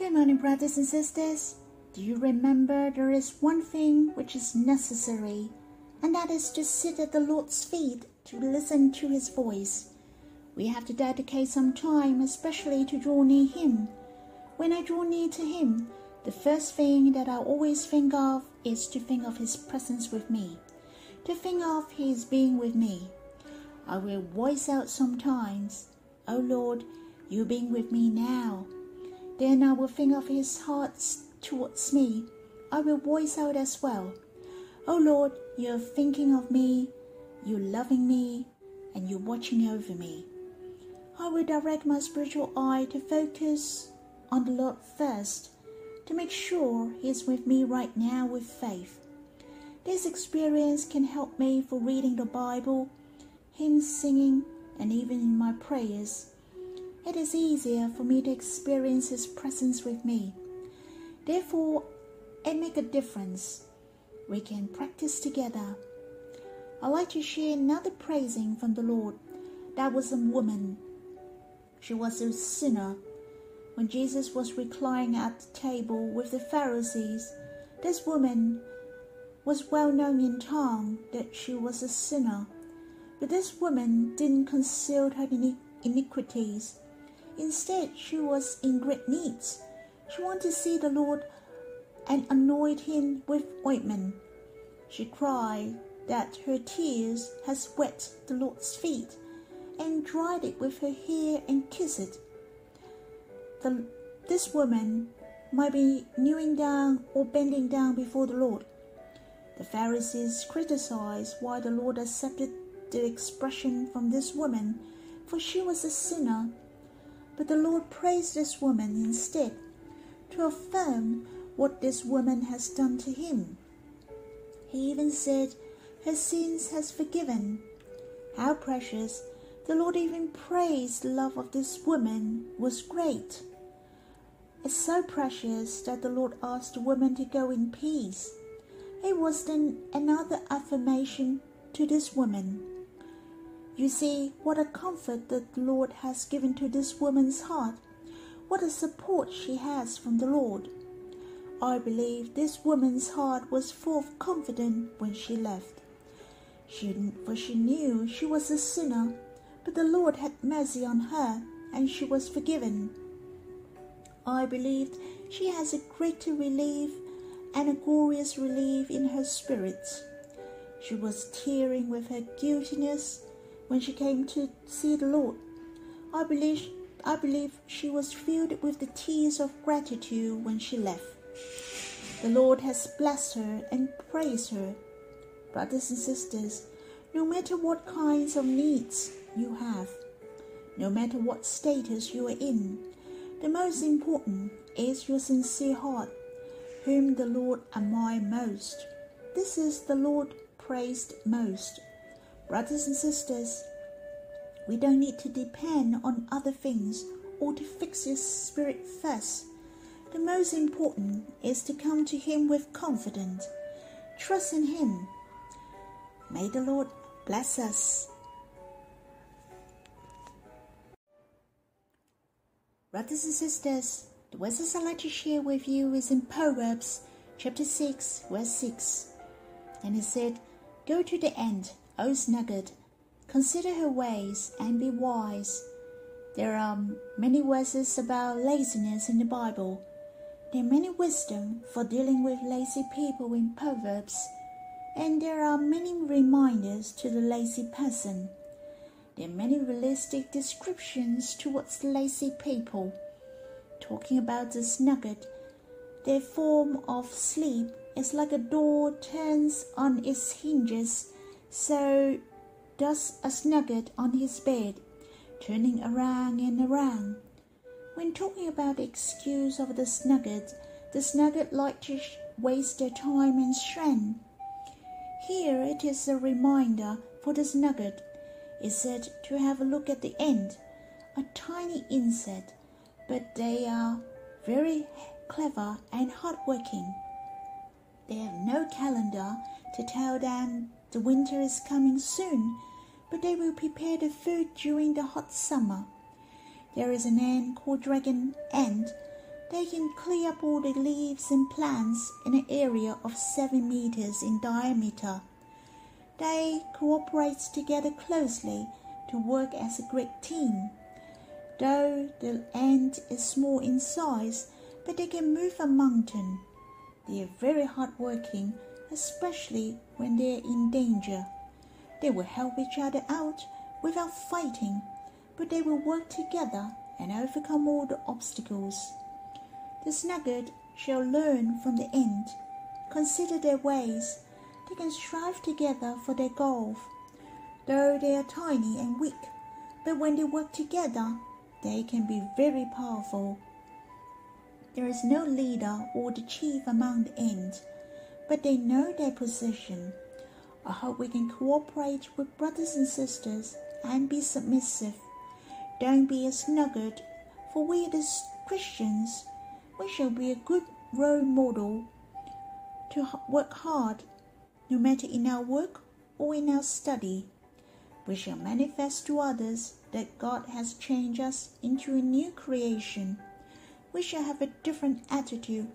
Good morning, brothers and sisters. Do you remember there is one thing which is necessary, and that is to sit at the Lord's feet to listen to His voice. We have to dedicate some time, especially to draw near Him. When I draw near to Him, the first thing that I always think of is to think of His presence with me, to think of His being with me. I will voice out sometimes, "Oh Lord, you being with me now." Then I will think of His heart towards me. I will voice out as well, "Oh Lord, you're thinking of me, you're loving me, and you're watching over me." I will direct my spiritual eye to focus on the Lord first, to make sure He is with me right now with faith. This experience can help me for reading the Bible, hymn singing, and even in my prayers. It is easier for me to experience His presence with me. Therefore, it makes a difference. We can practice together. I'd like to share another praising from the Lord. That was a woman. She was a sinner. When Jesus was reclining at the table with the Pharisees, this woman was well known in town that she was a sinner. But this woman didn't conceal her iniquities. Instead, she was in great need. She wanted to see the Lord and anoint Him with ointment. She cried that her tears had wet the Lord's feet and dried it with her hair and kissed it. This woman might be kneeling down or bending down before the Lord. The Pharisees criticized why the Lord accepted the expression from this woman, for she was a sinner. But the Lord praised this woman instead, to affirm what this woman has done to Him. He even said, "Her sins has forgiven." How precious! The Lord even praised the love of this woman was great. It's so precious that the Lord asked the woman to go in peace. It was then another affirmation to this woman. You see what a comfort that the Lord has given to this woman's heart, what a support she has from the Lord. I believe this woman's heart was full of confidence when she left. For she knew she was a sinner, but the Lord had mercy on her and she was forgiven. I believe she has a greater relief and a glorious relief in her spirit. She was tearing with her guiltiness when she came to see the Lord. I believe she was filled with the tears of gratitude when she left. The Lord has blessed her and praised her. Brothers and sisters, no matter what kinds of needs you have, no matter what status you are in, the most important is your sincere heart, whom the Lord admires most. This is the Lord praised most. Brothers and sisters, we don't need to depend on other things or to fix your spirit first. The most important is to come to Him with confidence. Trust in Him. May the Lord bless us. Brothers and sisters, the verses I'd like to share with you is in Proverbs chapter 6, verse 6. And it said, "Go to the end, O sluggard, consider her ways and be wise." There are many verses about laziness in the Bible. There are many wisdom for dealing with lazy people in Proverbs. And there are many reminders to the lazy person. There are many realistic descriptions towards the lazy people. Talking about the sluggard, their form of sleep is like a door turns on its hinges, so does a sluggard on his bed, turning around and around. When talking about the excuse of the sluggard like to waste their time and strength. Here it is a reminder for the sluggard. It said to have a look at the end, a tiny insect, but they are very clever and hardworking. They have no calendar to tell them the winter is coming soon, but they will prepare the food during the hot summer. There is an ant called dragon ant, They can clear up all the leaves and plants in an area of 7 meters in diameter. They cooperate together closely to work as a great team. Though the ant is small in size, but they can move a mountain. They are very hardworking, especially when they are in danger. They will help each other out without fighting, but they will work together and overcome all the obstacles. The sluggard shall learn from the ant. Consider their ways. They can strive together for their goal. Though they are tiny and weak, but when they work together, they can be very powerful. There is no leader or the chief among the ants, but they know their position. I hope we can cooperate with brothers and sisters and be submissive. Don't be a sluggard, for we as Christians, we shall be a good role model to work hard, no matter in our work or in our study. We shall manifest to others that God has changed us into a new creation. We shall have a different attitude.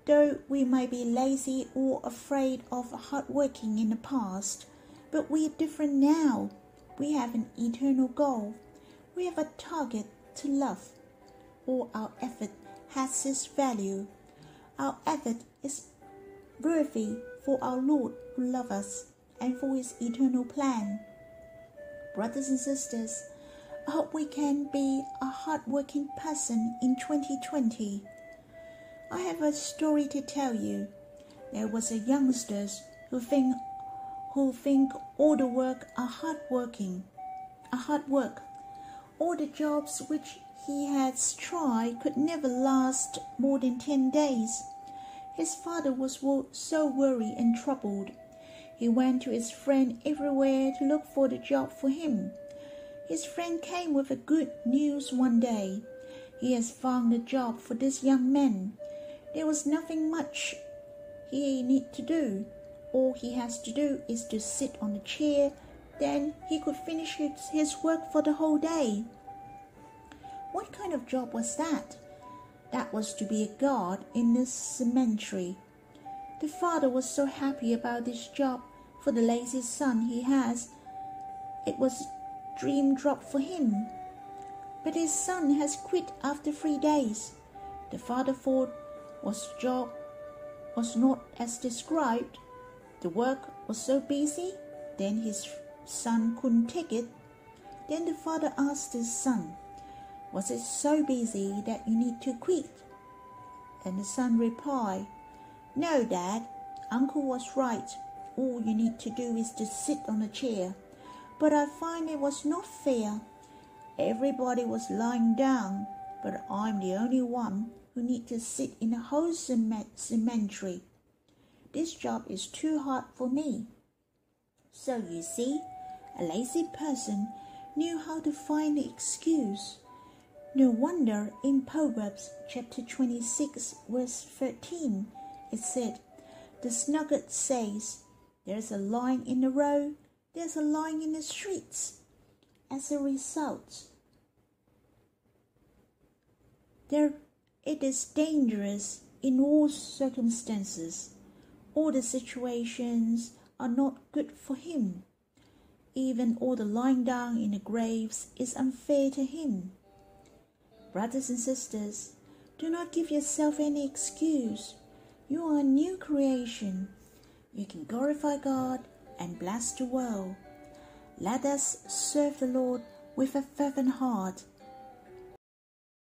Though we might be lazy or afraid of hard working in the past, but we are different now. We have an eternal goal. We have a target to love. All our effort has its value. Our effort is worthy for our Lord who loves us and for His eternal plan. Brothers and sisters, I hope we can be a hard-working person in 2020. I have a story to tell you. There was a youngster who think all the work are hard work. All the jobs which he had tried could never last more than 10 days. His father was so worried and troubled. He went to his friend everywhere to look for the job for him. His friend came with a good news one day. He has found a job for this young man. There was nothing much he need to do. All he has to do is to sit on a chair. Then he could finish his work for the whole day. What kind of job was that? That was to be a guard in the cemetery. The father was so happy about this job for the lazy son he has. It was a dream job for him. But his son has quit after 3 days. The father thought the job was not as described. The work was so busy, then his son couldn't take it. Then the father asked his son, "Was it so busy that you need to quit?" And the son replied, "No, Dad, Uncle was right. All you need to do is to sit on a chair. But I find it was not fair. Everybody was lying down, but I'm the only one who need to sit in a whole cemetery. This job is too hard for me." So you see, a lazy person knew how to find the excuse. No wonder in Proverbs chapter 26 verse 13 it said, "The sluggard says, there's a lion in the road, there's a lion in the streets." As a result, it is dangerous in all circumstances. All the situations are not good for him. Even all the lying down in the graves is unfair to him. Brothers and sisters, do not give yourself any excuse. You are a new creation. You can glorify God and bless the world. Let us serve the Lord with a fervent heart